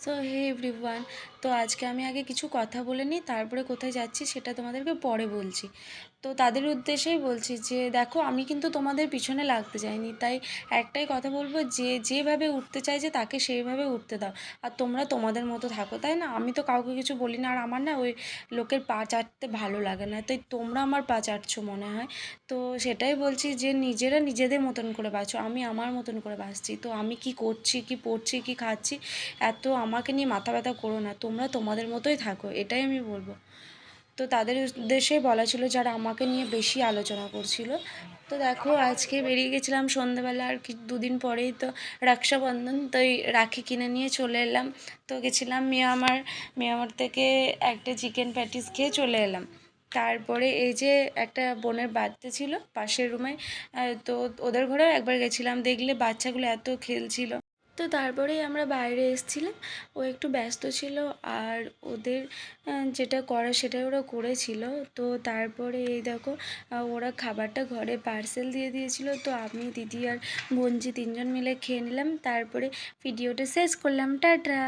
So hey everyone. তো আজকে আমি আগে কিছু কথা বলে নিই, তারপরে কোথায় যাচ্ছি সেটা তোমাদেরকে পরে বলছি। তো তাদের উদ্দেশ্যেই বলছি যে দেখো, আমি কিন্তু তোমাদের পিছনে লাগতে চাইনি, তাই একটাই কথা বলবো যে যেভাবে উঠতে চাইছে তাকে সেইভাবে উঠতে দাও। আর তোমরা তোমাদের মতো থাকো, তাই না? আমি তো কাউকে কিছু বলি না, আর আমার না ওই লোকের পা চাটতে ভালো লাগে না, তাই তোমরা আমার পা চাটছো মনে হয়। তো সেটাই বলছি যে নিজেরা নিজেদের মতন করে বাঁচো, আমি আমার মতন করে বাঁচছি। তো আমি কি করছি, কি পড়ছি, কি খাচ্ছি, এত আমাকে নিয়ে মাথা ব্যথা করো না, তোমরা তোমাদের মতোই থাকো, এটাই আমি বলবো। তো তাদের উদ্দেশ্যেই বলা ছিল যারা আমাকে নিয়ে বেশি আলোচনা করছিল। তো দেখো, আজকে বেরিয়ে গেছিলাম সন্ধ্যেবেলা, আর কি দুদিন পরেই তো রক্ষাবন্ধন, তো এই রাখি কিনে নিয়ে চলে এলাম। তো গেছিলাম মিয়ামার, মিয়ামার থেকে একটা চিকেন প্যাটিস খেয়ে চলে এলাম। তারপরে এই যে একটা বোনের বার্থডে ছিল পাশের রুমে, তো ওদের ঘরেও একবার গেছিলাম, দেখলে বাচ্চাগুলো এত খেলছিল। তো তারপরেই আমরা বাইরে এসেছিলাম, ও একটু ব্যস্ত ছিল, আর ওদের যেটা করার সেটাই ওরা করেছিল। তো তারপরে এই দেখো, ওরা খাবারটা ঘরে পার্সেল দিয়ে দিয়েছিল, তো আমি, দিদি আর বোনজি তিনজন মিলে খেয়ে নিলাম, তারপরে ভিডিওটা শেষ করলাম। টাটা।